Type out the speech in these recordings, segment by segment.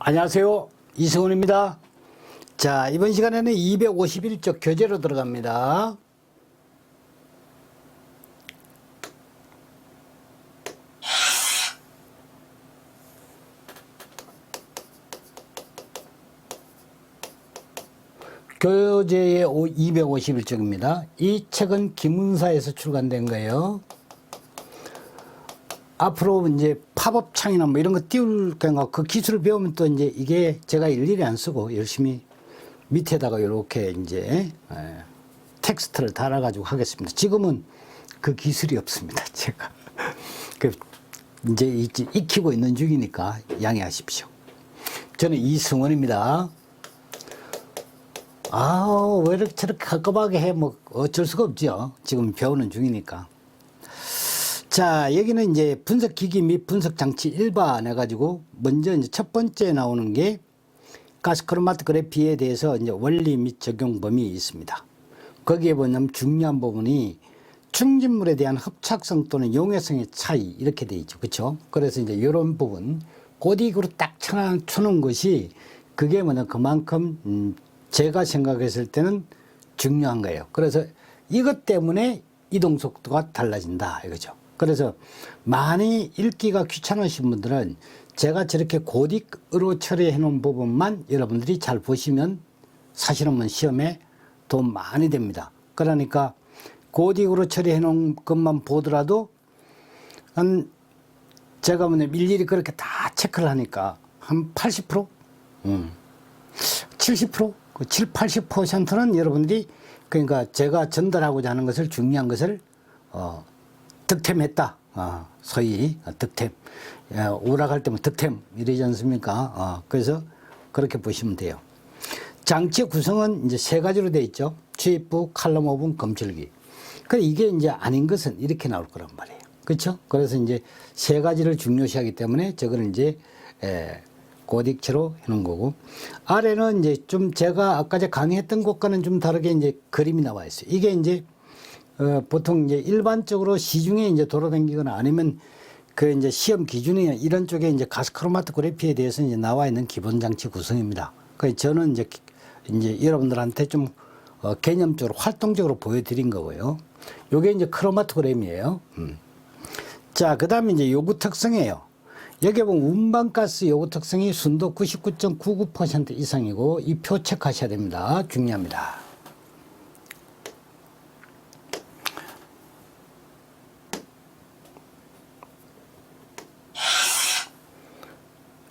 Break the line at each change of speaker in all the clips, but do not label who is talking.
안녕하세요. 이승훈입니다. 자, 이번 시간에는 251쪽 교재로 들어갑니다. 교재의 251쪽입니다. 이 책은 김은사에서 출간된 거예요. 앞으로 이제 팝업 창이나 뭐 이런 거 띄울 경우 그 기술을 배우면 또 이제 이게 제가 일일이 안 쓰고 열심히 밑에다가 이렇게 이제 텍스트를 달아가지고 하겠습니다. 지금은 그 기술이 없습니다. 제가 이제 익히고 있는 중이니까 양해하십시오. 저는 이승원입니다. 왜 이렇게 저렇게 가끔하게 해? 뭐 어쩔 수가 없죠. 지금 배우는 중이니까. 자, 여기는 이제 분석기기 및 분석장치 일반 해가지고 먼저 이제 첫 번째 나오는 게 가스크로마토그래피에 대해서 이제 원리 및 적용 범위 있습니다. 거기에 보면 중요한 부분이 충진물에 대한 흡착성 또는 용해성의 차이 이렇게 돼 있죠. 그렇죠? 그래서 이제 이런 부분 고딕으로 딱 쳐놓은 것이 그게 뭐냐 그만큼 제가 생각했을 때는 중요한 거예요. 그래서 이것 때문에 이동 속도가 달라진다 이거죠. 그래서 많이 읽기가 귀찮으신 분들은 제가 저렇게 고딕으로 처리해 놓은 부분만 여러분들이 잘 보시면 사실은 시험에 도움 많이 됩니다. 그러니까 고딕으로 처리해 놓은 것만 보더라도 제가 일일이 그렇게 다 체크를 하니까 한 80%? 70%? 7, 80%는 여러분들이 그러니까 제가 전달하고자 하는 것을 중요한 것을 득템했다. 소위 득템. 오락할 때면 득템 이러지 않습니까? 그래서 그렇게 보시면 돼요. 장치 구성은 이제 세 가지로 되어 있죠. 주입부, 칼럼 오븐, 검출기. 그래 이게 이제 아닌 것은 이렇게 나올 거란 말이에요. 그렇죠? 그래서 이제 세 가지를 중요시하기 때문에 저거는 이제 고딕체로 해놓은 거고, 아래는 이제 좀 제가 아까 강의했던 것과는 좀 다르게 이제 그림이 나와 있어요. 이게 이제 보통 이제 일반적으로 시중에 이제 돌아다니거나 아니면 그 이제 시험 기준이나 이런 쪽에 이제 가스크로마토그래피에 대해서 이제 나와 있는 기본 장치 구성입니다. 그래서 저는 이제 여러분들한테 좀 개념적으로 활동적으로 보여드린 거고요. 요게 이제 크로마토그램이에요. 자, 그 다음에 이제 요구 특성이에요. 여기 보면 운반가스 요구 특성이 순도 99.99% 이상이고 이 표 체크하셔야 됩니다. 중요합니다.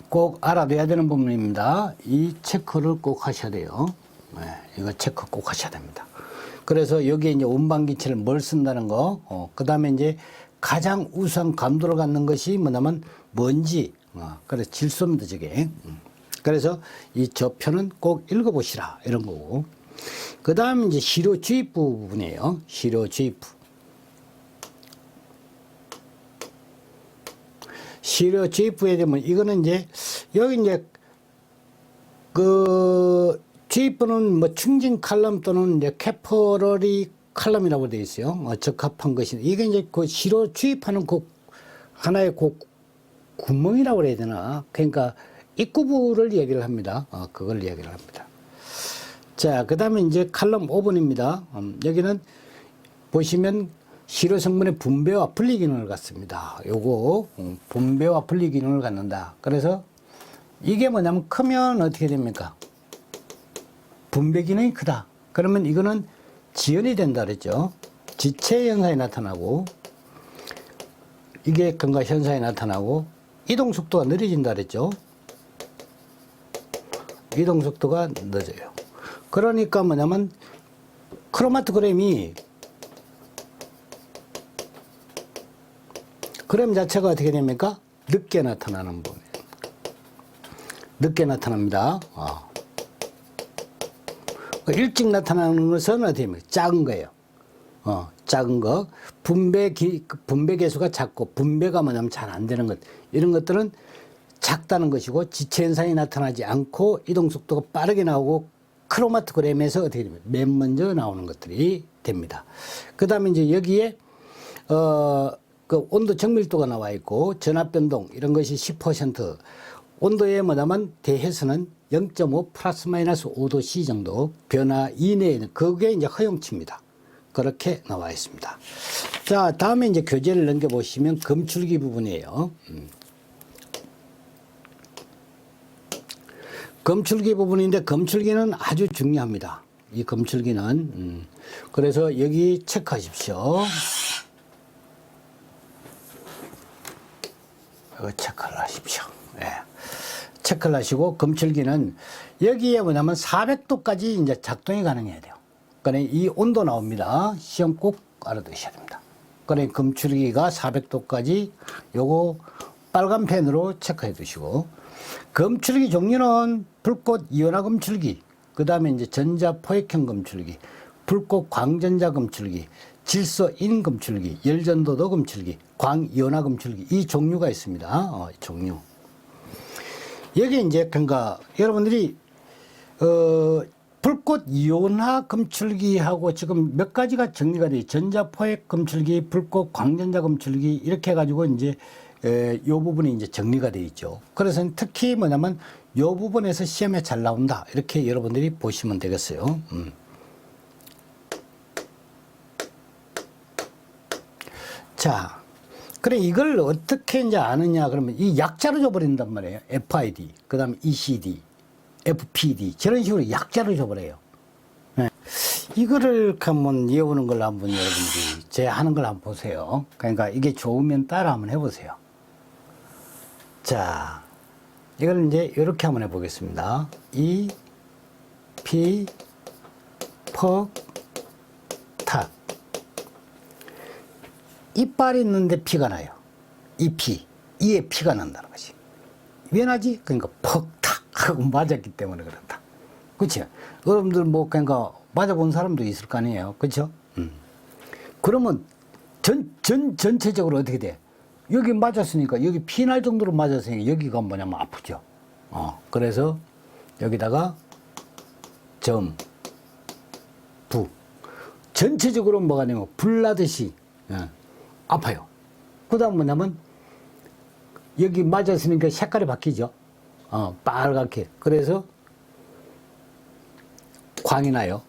꼭 알아둬야 되는 부분입니다. 이 체크를 꼭 하셔야 돼요. 이거 체크 꼭 하셔야 됩니다. 그래서 여기에 이제 운반기체를 뭘 쓴다는 거, 그 다음에 이제 가장 우수한 감도를 갖는 것이 뭐냐면 먼지, 그래서 질소입니다, 저게. 그래서 이 저표는 꼭 읽어보시라, 이런 거고. 그 다음에 이제 시료 주입부 부분이에요. 시료 주입부. 시료 주입부에 되면 이거는 이제 여기 이제 그 주입부는 충진 칼럼 또는 이제 캐퍼러리 칼럼이라고 되어 있어요. 적합한 것이 이게 이제 그 시료 주입하는 그 하나의 그 구멍이라고 그래야 되나? 그러니까 입구부를 얘기를 합니다. 그걸 얘기를 합니다. 자, 그 다음에 이제 칼럼 5번입니다. 여기는 보시면 시료 성분의 분배와 분리 기능을 갖습니다. 요거 분배와 분리 기능을 갖는다. 그래서 이게 뭐냐면 크면 어떻게 됩니까? 분배 기능이 크다. 그러면 이거는 지연이 된다 그랬죠. 지체 현상이 나타나고 이게 경과 현상이 나타나고 이동 속도가 느려진다 그랬죠. 이동 속도가 늦어요. 그러니까 뭐냐면 크로마토그램이 그램 자체가 어떻게 됩니까? 늦게 나타나는 부분이에요. 늦게 나타납니다. 일찍 나타나는 것은 어떻게 됩니까? 작은 거예요. 작은 거. 분배 개수가 작고, 분배가 뭐냐면 잘 안 되는 것. 이런 것들은 작다는 것이고, 지체 현상이 나타나지 않고, 이동 속도가 빠르게 나오고, 크로마토그램에서 어떻게 됩니까? 맨 먼저 나오는 것들이 됩니다. 그 다음에 이제 여기에, 그 온도 정밀도가 나와 있고, 전압 변동, 이런 것이 10%, 온도에 뭐냐면 대해서는 0.5 플러스 마이너스 5도 C 정도 변화 이내에는 그게 이제 허용치입니다. 그렇게 나와 있습니다. 자, 다음에 이제 교재를 넘겨보시면 검출기 부분이에요. 검출기 부분인데 검출기는 아주 중요합니다. 이 검출기는 그래서 여기 체크하십시오. 이거 체크를 하십시오. 네. 체크를 하시고 검출기는 여기에 뭐냐면 400도까지 이제 작동이 가능해야 돼요. 그러니까 이 온도 나옵니다. 시험 꼭 알아두셔야 됩니다. 그러니까 검출기가 400도까지 요거 빨간 펜으로 체크해 두시고 검출기 종류는 불꽃 이온화 검출기, 그 다음에 이제 전자포획형 검출기, 불꽃 광전자 검출기, 질소인 검출기, 열전도도 검출기, 광이온화 검출기 이 종류가 있습니다. 종류. 여기 이제 그러니까 여러분들이 불꽃 이온화 검출기하고 지금 몇 가지가 정리가 돼. 전자포획 검출기, 불꽃 광전자 검출기 이렇게 해가지고 이제 요 부분이 이제 정리가 되어 있죠. 그래서 특히 뭐냐면 요 부분에서 시험에 잘 나온다. 이렇게 여러분들이 보시면 되겠어요. 자, 그래 이걸 어떻게 이제 아느냐 그러면 이 약자로 줘버린단 말이에요. FID, 그 다음에 ECD, FPD 저런 식으로 약자로 줘버려요. 네. 이거를 한번 이어보는 걸 한번 여러분들이 제 하는 걸 한번 보세요. 그러니까 이게 좋으면 따라 한번 해보세요. 자, 이걸 이제 이렇게 한번 해보겠습니다. E, P, 퍽, 탁. 이빨이 있는데 피가 나요. 이 피, 이에 피가 난다는 것이. 왜 나지? 그러니까 퍽탁 하고 맞았기 때문에 그렇다. 그렇죠? 여러분들 뭐 그러니까 맞아본 사람도 있을 거 아니에요. 그렇죠? 그러면 전체적으로 어떻게 돼? 여기 맞았으니까 여기 피날 정도로 맞았으니까 여기가 뭐냐면 아프죠. 그래서 여기다가 점, 부. 전체적으로 뭐가 되면 불나듯이 아파요. 그 다음 뭐냐면 여기 맞았으니까 색깔이 바뀌죠. 빨갛게. 그래서 광이 나요.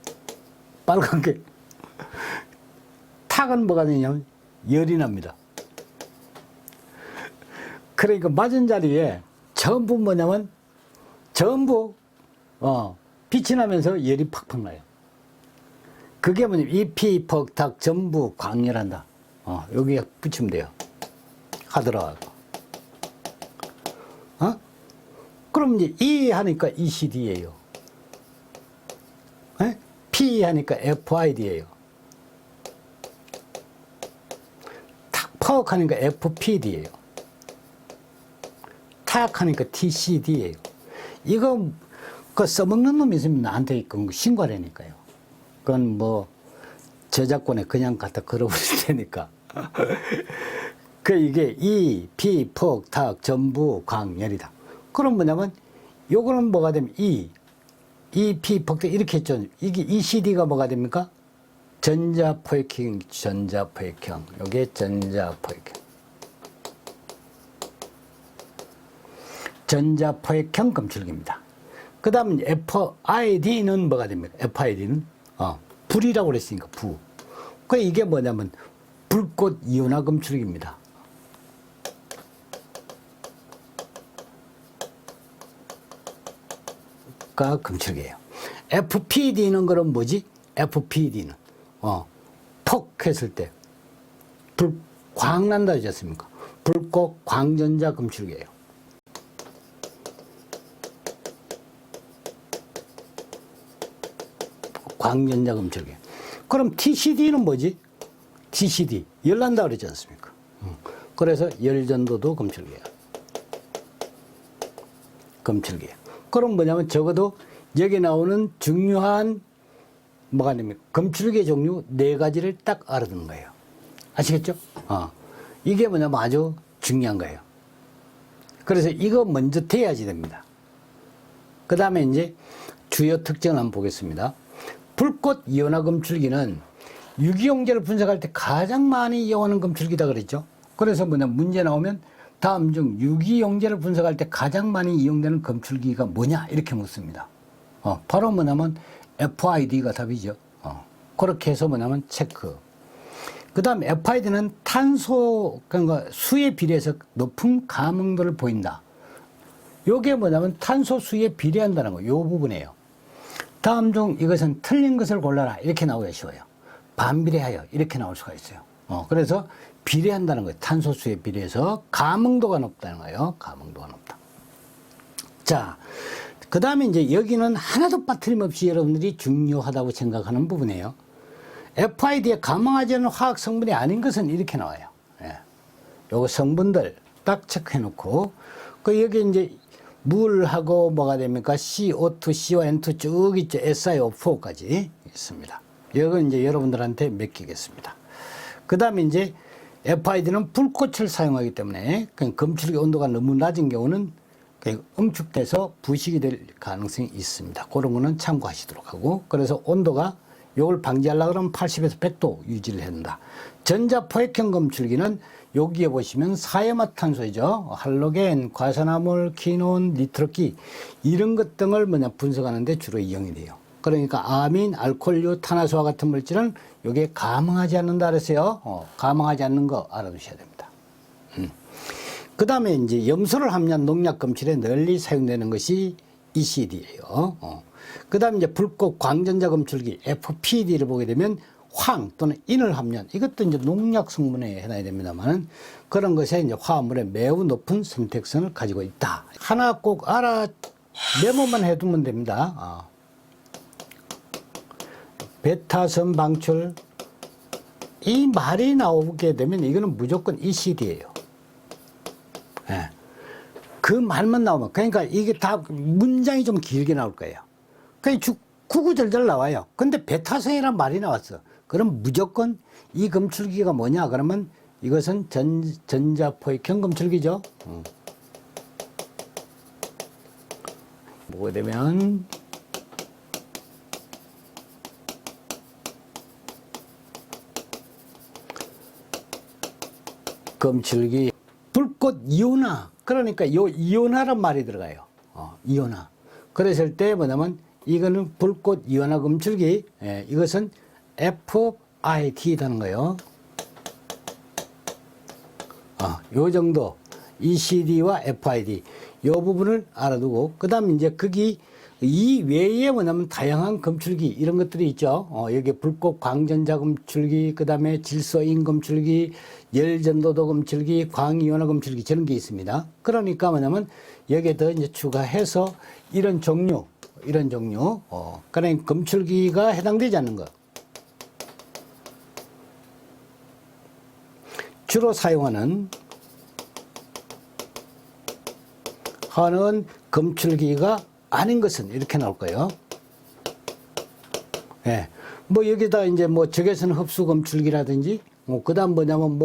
빨갛게. 탁은 뭐가 되냐면 열이 납니다. 그러니까 맞은 자리에 전부 뭐냐면 전부 빛이 나면서 열이 팍팍 나요. 그게 뭐냐면 이피 퍽탁 전부 광열한다. 여기에 붙이면 돼요. 하더라고. 그럼 이제 E 하니까 ECD예요. P 하니까 FID예요. 팍 하니까 FPD예요. 탁 하니까 TCD예요. 이거 그 써먹는 놈이 있으면 나한테 그 신고하라니까요. 그건 뭐 저작권에 그냥 갖다 걸어버릴 테니까. 그 이게 E, P, 퍽, 탁, 전부, 광, 열이다. 그럼 뭐냐면 요거는 뭐가 되면 E, P, 퍽, 탁 이렇게 했죠. 이게 ECD가 뭐가 됩니까? 전자포획형, 전자포획형. 요게 전자포획형. 전자포획형 검출기입니다. 그 다음 FID는 뭐가 됩니까? FID는 불이라고 그랬으니까 부. 그 이게 뭐냐면 불꽃 이온화 검출기입니다. 가 검출기예요. FPD는 그럼 뭐지? FPD는 퍽 했을 때 불 광 난다 하지 않습니까? 불꽃 광전자 검출기예요. 광전자 검출기. 그럼 TCD는 뭐지? TCD 열난다 그러지 않습니까? 그래서 열전도도 검출기예요. 검출기예요. 그럼 뭐냐면 적어도 여기 나오는 중요한 뭐가 됩니까? 검출기의 종류 4가지를 딱 알아두는 거예요. 아시겠죠? 이게 뭐냐면 아주 중요한 거예요. 그래서 이거 먼저 돼야지 됩니다. 그 다음에 이제 주요 특징을 한번 보겠습니다. 불꽃 이온화 검출기는 유기용제를 분석할 때 가장 많이 이용하는 검출기다 그랬죠. 그래서 뭐냐 문제 나오면 다음 중 유기용제를 분석할 때 가장 많이 이용되는 검출기가 뭐냐 이렇게 묻습니다. 바로 뭐냐면 FID가 답이죠. 그렇게 해서 뭐냐면 체크. 그 다음 FID는 탄소, 그러니까 수에 비례해서 높은 감흥도를 보인다. 요게 뭐냐면 탄소 수에 비례한다는 거, 요 부분이에요. 다음 중 이것은 틀린 것을 골라라. 이렇게 나오기가 쉬워요. 반비례하여. 이렇게 나올 수가 있어요. 그래서 비례한다는 거예요. 탄소 수에 비례해서 감흥도가 높다는 거예요. 감흥도가 높다. 자, 그 다음에 이제 여기는 하나도 빠트림없이 여러분들이 중요하다고 생각하는 부분이에요. FID에 감항하지 않는 화학 성분이 아닌 것은 이렇게 나와요. 예. 요거 성분들 딱 체크해 놓고, 그 여기 이제 물하고 뭐가 됩니까? CO2, CON2 쭉 있죠. SiO4까지 있습니다. 이건 이제 여러분들한테 맡기겠습니다. 그 다음에 이제 FID는 불꽃을 사용하기 때문에 검출기 온도가 너무 낮은 경우는 응축돼서 부식이 될 가능성이 있습니다. 그런 거는 참고하시도록 하고, 그래서 온도가 요걸 방지하려고 그러면 80에서 100도 유지를 해야 된다. 전자포획형 검출기는 여기에 보시면 사이화탄소이죠. 할로겐, 과산화물, 키논, 니트로기 이런 것 등을 분석하는 데 주로 이용이 돼요. 그러니까 아민, 알코올류, 탄화수와 같은 물질은 여기에 감항하지 않는다 그랬어요. 감항하지 않는 거 알아두셔야 됩니다. 그 다음에 이제 염소를 함유한 농약 검출에 널리 사용되는 것이 ECD예요. 그 다음에 이제 불꽃 광전자 검출기 FPD를 보게 되면 황 또는 인을 함유한, 이것도 이제 농약 성분에 해당이 됩니다만 그런 것에 이제 화합물에 매우 높은 선택성을 가지고 있다. 하나 꼭 메모만 해두면 됩니다. 베타선 방출, 이 말이 나오게 되면 이거는 무조건 ECD예요. 예. 그 말만 나오면, 그러니까 이게 다 문장이 좀 길게 나올 거예요. 그러니까 구구절절 나와요. 근데 베타성이란 말이 나왔어. 그럼 무조건 이 검출기가 뭐냐? 그러면 이것은 전자포획형 검출기죠. 뭐가 되면 검출기 불꽃 이온화, 그러니까 요 이온화란 말이 들어가요. 이온화. 그랬을 때 뭐냐면 이거는 불꽃 이온화 검출기, 이것은 FID라는 거예요. 요 정도 ECD와 FID 요 부분을 알아두고, 그 다음 이제 거기 이 외에 뭐냐면 다양한 검출기 이런 것들이 있죠. 여기 불꽃 광전자 검출기, 그 다음에 질소인 검출기, 열전도도 검출기, 광이온화 검출기 저런 게 있습니다. 그러니까 뭐냐면 여기에 더 이제 추가해서 이런 종류, 그러니까 검출기가 해당되지 않는 것. 주로 사용하는 하는 검출기가 아닌 것은 이렇게 나올 거예요. 예. 뭐 여기다 이제 뭐 적외선 흡수 검출기라든지, 그 다음 뭐냐면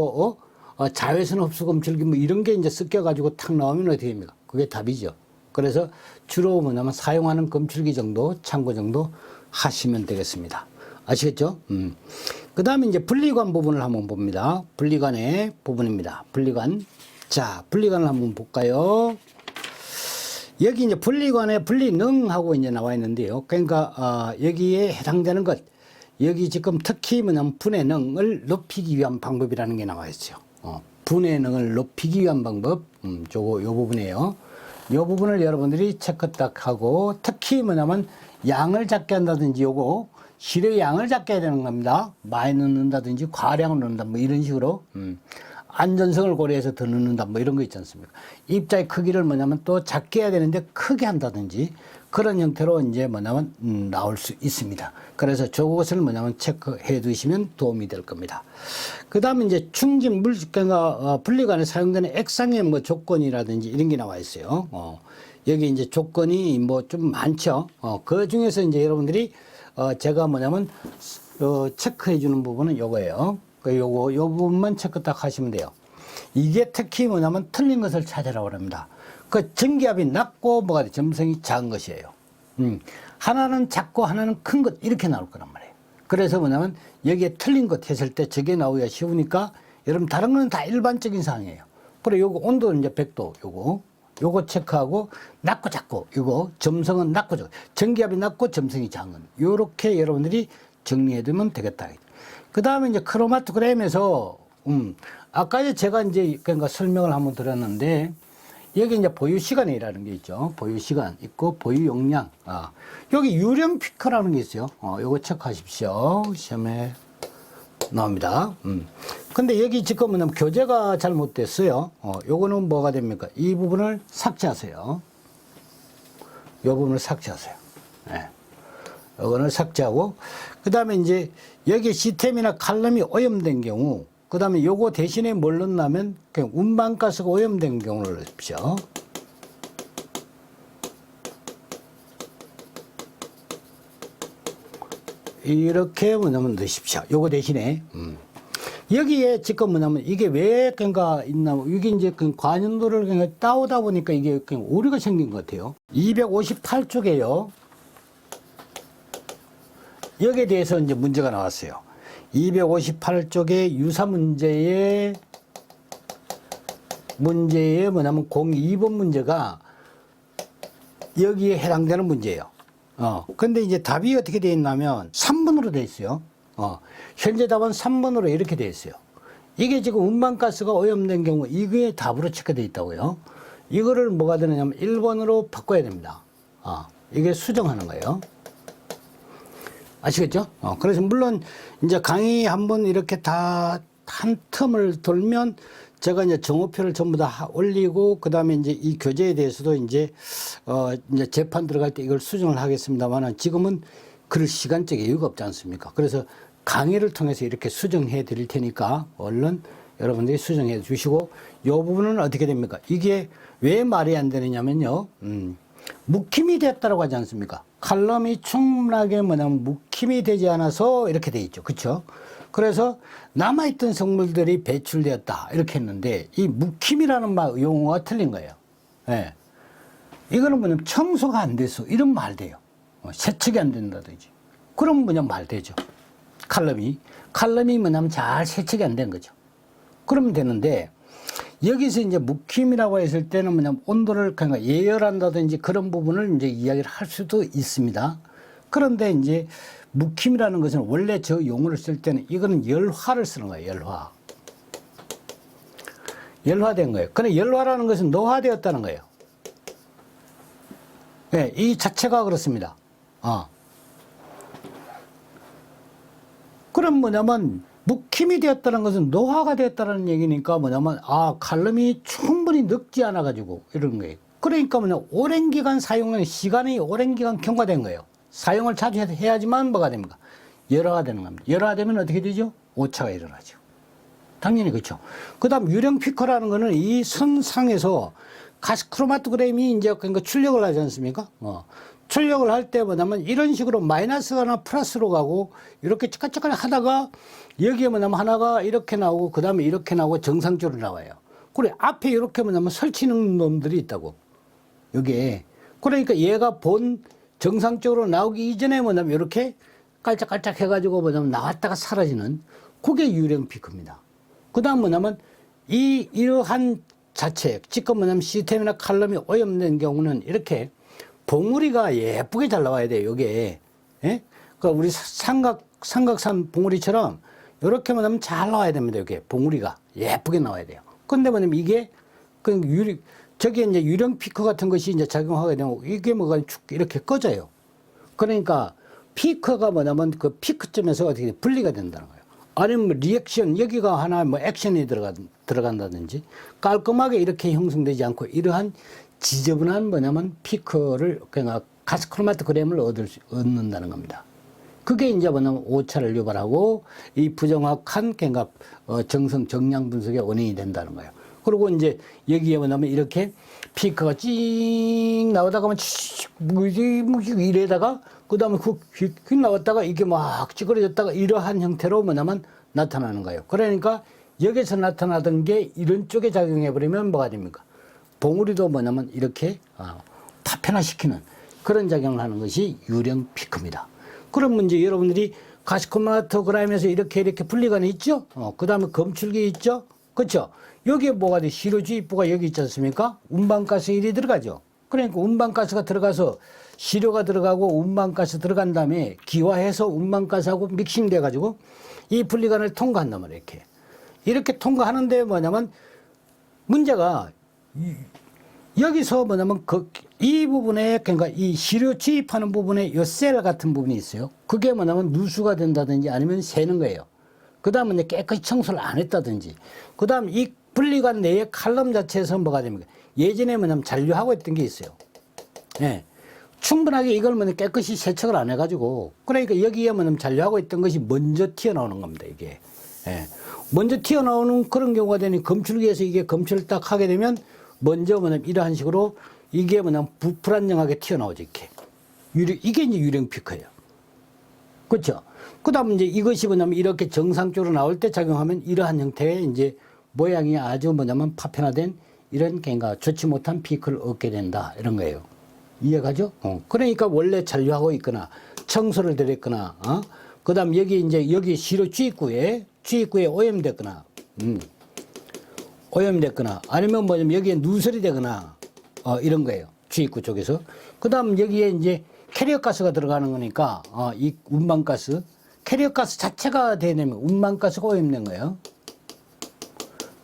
자외선 흡수 검출기 뭐 이런 게 이제 섞여가지고 탁 나오면 어떻게 됩니까? 그게 답이죠. 그래서 주로 뭐냐면 사용하는 검출기 정도, 참고 정도 하시면 되겠습니다. 아시겠죠? 그 다음에 이제 분리관 부분을 한번 봅니다. 분리관의 부분입니다. 분리관. 자, 분리관을 한번 볼까요? 여기 이제 분리관의 분리능하고 이제 나와 있는데요. 그러니까, 여기에 해당되는 것, 여기 지금 특히 뭐냐면 분해 능을 높이기 위한 방법이라는 게 나와 있어요. 분해 능을 높이기 위한 방법, 요 부분이에요. 요 부분을 여러분들이 체크 딱 하고, 특히 뭐냐면 양을 작게 한다든지 요거, 실의 양을 작게 해야 되는 겁니다. 많이 넣는다든지 과량을 넣는다 뭐 이런 식으로. 안전성을 고려해서 더 넣는다 뭐 이런 거 있지 않습니까? 입자의 크기를 뭐냐면 또 작게 해야 되는데 크게 한다든지 그런 형태로 이제 뭐냐면 나올 수 있습니다. 그래서 저것을 뭐냐면 체크해 두시면 도움이 될 겁니다. 그 다음에 이제 충진 물질과 분리관에 사용되는 액상의 뭐 조건이라든지 이런 게 나와 있어요. 여기 이제 조건이 뭐 좀 많죠. 그 중에서 이제 여러분들이 제가 뭐냐면 체크해 주는 부분은 요거예요. 요 부분만 체크 딱 하시면 돼요. 이게 특히 뭐냐면 틀린 것을 찾으라고 합니다. 그 전기압이 낮고 뭐가 돼? 점성이 작은 것이에요. 하나는 작고 하나는 큰 것 이렇게 나올 거란 말이에요. 그래서 뭐냐면 여기에 틀린 것 했을 때 저게 나오기가 쉬우니까 여러분 다른 건 다 일반적인 사항이에요. 그리고 요거 온도는 이제 100도 요거 체크하고 낮고 작고 이거 점성은 낮고 작고 전기압이 낮고 점성이 작은 요렇게 여러분들이 정리해 두면 되겠다. 그 다음에 이제 크로마토그램에서 아까 제가 이제 그러니까 설명을 한번 드렸는데 여기 이제 보유 시간이라는 게 있죠. 보유 시간 있고 보유 용량. 여기 유령 피커라는 게 있어요. 요거 체크하십시오. 시험에 나옵니다. 근데 여기 지금 뭐냐면 교재가 잘못됐어요. 요거는 뭐가 됩니까? 이 부분을 삭제하세요. 요 부분을 삭제하세요. 네. 요거는 삭제하고, 그 다음에 이제 여기 시스템이나 칼럼이 오염된 경우, 그 다음에 요거 대신에 뭘 넣냐면, 그냥 운반가스가 오염된 경우를 넣으십시오. 이렇게 뭐냐면 넣으십시오. 요거 대신에. 여기에 지금 뭐냐면 이게 왜 그러니까 있나, 이게 이제 그 관연도를 그냥 따오다 보니까 이게 그냥 오류가 생긴 것 같아요. 258쪽에요. 여기에 대해서 이제 문제가 나왔어요. 258쪽에 유사 문제에 뭐냐면 02번 문제가 여기에 해당되는 문제예요. 근데 이제 답이 어떻게 되어 있냐면 3번으로 되어 있어요. 현재 답은 3번으로 이렇게 되어 있어요. 이게 지금 운반가스가 오염된 경우 이게 답으로 체크되어 있다고요. 이거를 뭐가 되느냐면 1번으로 바꿔야 됩니다. 이게 수정하는 거예요. 아시겠죠? 그래서 물론 이제 강의 한번 이렇게 다 한 텀을 돌면 제가 이제 정오표를 전부 다 올리고 그 다음에 이제 이 교재에 대해서도 이제 재판 들어갈 때 이걸 수정을 하겠습니다만은 지금은 그럴 시간적 여유가 없지 않습니까? 그래서 강의를 통해서 이렇게 수정해 드릴 테니까 얼른 여러분들이 수정해 주시고 이 부분은 어떻게 됩니까? 이게 왜 말이 안 되느냐면요. 묵힘이 됐다라고 하지 않습니까? 칼럼이 충분하게 뭐냐면 묵힘이 되지 않아서 이렇게 돼 있죠. 그렇죠? 그래서 남아있던 성물들이 배출되었다 이렇게 했는데 이 묵힘이라는 용어가 틀린 거예요. 예. 이거는 뭐냐면 청소가 안 돼서 이런 말 돼요. 세척이 안 된다든지 그럼 뭐냐면 말 되죠. 칼럼이 뭐냐면 잘 세척이 안 된 거죠. 그러면 되는데 여기서 이제 묵힘이라고 했을 때는 뭐냐면 온도를 그러니까 예열한다든지 그런 부분을 이제 이야기를 할 수도 있습니다. 그런데 이제 묵힘이라는 것은 원래 저 용어를 쓸 때는 이거는 열화를 쓰는 거예요. 열화된 거예요. 근데 열화라는 것은 노화되었다는 거예요. 네, 이 자체가 그렇습니다. 그럼 뭐냐면 묵힘이 되었다는 것은 노화가 되었다는 얘기니까 뭐냐면 칼럼이 충분히 늙지 않아 가지고 이런 거예요. 그러니까 뭐냐 오랜 기간 사용하는 시간이 오랜 기간 경과된 거예요. 사용을 자주 해야지만 뭐가 됩니까? 열화가 되는 겁니다. 열화되면 어떻게 되죠? 오차가 일어나죠. 당연히 그렇죠. 그 다음 유령 피커라는 거는 이 선상에서 가스크로마토그램이 이제 그러니까 출력을 하지 않습니까? 출력을 할 때 뭐냐면 이런 식으로 마이너스나 플러스로 가고 이렇게 찌까찌까 하다가 여기에 뭐냐면 하나가 이렇게 나오고 그 다음에 이렇게 나오고 정상적으로 나와요. 그래 앞에 이렇게 뭐냐면 설치는 놈들이 있다고. 여기에. 그러니까 얘가 정상적으로 나오기 이전에 뭐냐면 이렇게 깔짝깔짝 해가지고 뭐냐면 나왔다가 사라지는 그게 유령 피크입니다. 그 다음 뭐냐면 이러한 자체, 지금 뭐냐면 시스템이나 칼럼이 오염된 경우는 이렇게 봉우리가 예쁘게 잘 나와야 돼요, 요게. 예? 그러니까 우리 삼각산 봉우리처럼 이렇게 뭐냐면 잘 나와야 됩니다, 요게. 봉우리가 예쁘게 나와야 돼요. 근데 뭐냐면 이게 저게 이제 유령 피커 같은 것이 이제 작용하게 되면 이게 뭐가 축 이렇게 꺼져요. 그러니까 피커가 뭐냐면 그 피크점에서 어떻게 분리가 된다는 거예요. 아니면 뭐 리액션, 여기가 하나 뭐 액션이 들어간다든지 깔끔하게 이렇게 형성되지 않고 이러한 지저분한 뭐냐면 피커를 그냥 가스크로마토그램을 얻는다는 겁니다. 그게 이제 뭐냐면 오차를 유발하고 이 부정확한 그러니까 정량 분석의 원인이 된다는 거예요. 그리고 이제 여기에 뭐냐면 이렇게 피커가 찡 나오다가 이래다가 그 다음에 휙 나왔다가 이게 막 찌그러졌다가 이러한 형태로 뭐냐면 나타나는 거예요. 그러니까 여기서 나타나던 게 이런 쪽에 작용해버리면 뭐가 됩니까? 봉우리도 뭐냐면 이렇게 파편화시키는 그런 작용을 하는 것이 유령 피크입니다. 그러면 이제 여러분들이 가스크로마토그램에서 이렇게 분리관이 있죠? 그 다음에 검출기 있죠? 그렇죠? 여기에 뭐가 돼? 시료주입부가 여기 있지 않습니까? 운반가스 1이 들어가죠. 그러니까 운반가스가 들어가서 시료가 들어가고 운반가스 들어간 다음에 기화해서 운반가스하고 믹싱돼 가지고 이 분리관을 통과한단 말이에요. 이렇게 통과하는데 뭐냐면 문제가 여기서 뭐냐면 이 부분에 그러니까 이 시료 주입하는 부분에 이 셀 같은 부분이 있어요. 그게 뭐냐면 누수가 된다든지 아니면 새는 거예요. 그 다음에 이제 깨끗이 청소를 안 했다든지. 그 다음 이 분리관 내의 칼럼 자체에서 뭐가 됩니까? 예전에 뭐냐면 잔류하고 있던 게 있어요. 예. 충분하게 이걸 뭐냐 깨끗이 세척을 안 해가지고 그러니까 여기에 뭐냐면 잔류하고 있던 것이 먼저 튀어나오는 겁니다. 이게. 예. 먼저 튀어나오는 그런 경우가 되니 검출기에서 이게 검출을 딱 하게 되면 먼저 뭐냐면 이러한 식으로 이게 뭐냐면 불안정하게 튀어나오죠. 이게 이제 유령 피커예요. 그렇죠? 그 다음 이제 이것이 뭐냐면 이렇게 정상적으로 나올 때 작용하면 이러한 형태의 이제 모양이 아주 뭐냐면 파편화된 이런 그러니까 좋지 못한 피크를 얻게 된다. 이런 거예요. 이해가죠? 그러니까 원래 잔류하고 있거나 청소를 드렸거나, 그 다음 여기 시료 주입구에 오염됐거나, 오염됐거나, 아니면 뭐냐면 여기에 누설이 되거나, 이런 거예요. 주입구 쪽에서. 그 다음 여기에 이제 캐리어가스가 들어가는 거니까, 이 운반가스, 캐리어가스 자체가 되면 운반가스가 오염된 거예요.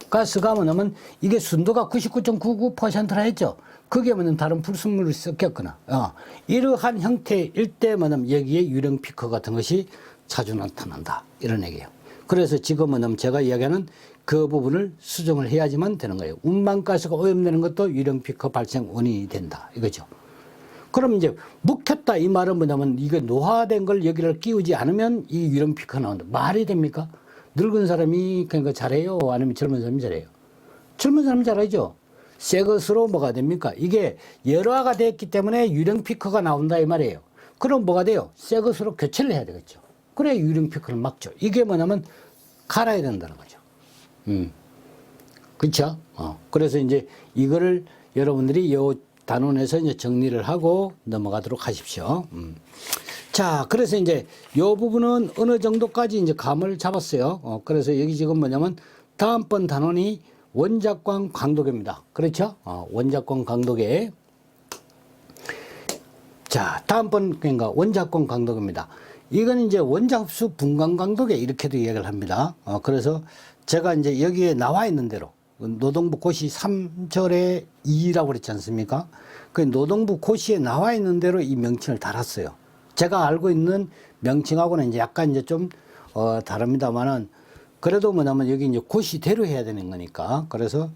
가스가 뭐냐면 이게 순도가 99.99%라 했죠. 그게 뭐냐면 다른 불순물을 섞였거나, 이러한 형태일 때 뭐냐면 여기에 유령 피커 같은 것이 자주 나타난다. 이런 얘기예요. 그래서 지금 뭐냐면 제가 이야기하는 그 부분을 수정을 해야지만 되는 거예요. 운반가스가 오염되는 것도 유령 피커 발생 원인이 된다. 이거죠. 그럼 이제 묵혔다 이 말은 뭐냐면 이게 노화된 걸 여기를 끼우지 않으면 이 유령 피커 나온다. 말이 됩니까? 늙은 사람이 그러니까 잘해요? 아니면 젊은 사람이 잘해요? 젊은 사람이 잘하죠. 새 것으로 뭐가 됩니까? 이게 열화가 됐기 때문에 유령 피커가 나온다 이 말이에요. 그럼 뭐가 돼요? 새 것으로 교체를 해야 되겠죠. 그래야 유령 피커를 막죠. 이게 뭐냐면 갈아야 된다는 거죠. 그렇죠? 그래서 이제 이거를 여러분들이 요 단원에서 이제 정리를 하고 넘어가도록 하십시오. 자, 그래서 이제 요 부분은 어느 정도까지 이제 감을 잡았어요. 그래서 여기 지금 뭐냐면 다음번 단원이 원자광 강도계입니다. 그렇죠? 원자광 강도계. 자, 다음번 그러니까 원자광 강도계입니다. 이건 이제 원자흡수 분광 강도계 이렇게도 이야기를 합니다. 그래서 제가 이제 여기에 나와 있는 대로 노동부 고시 3절에 2라고 그랬지 않습니까? 그 노동부 고시에 나와 있는 대로 이 명칭을 달았어요. 제가 알고 있는 명칭하고는 이제 약간 이제 좀 다릅니다만은 그래도 뭐냐면 여기 이제 고시대로 해야 되는 거니까 그래서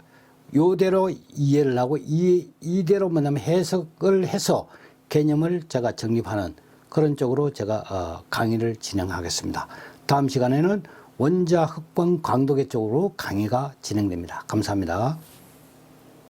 요대로 이해를 하고 이대로 뭐냐면 해석을 해서 개념을 제가 정립하는 그런 쪽으로 제가 강의를 진행하겠습니다. 다음 시간에는 원자 흑광 강도계 쪽으로 강의가 진행됩니다. 감사합니다.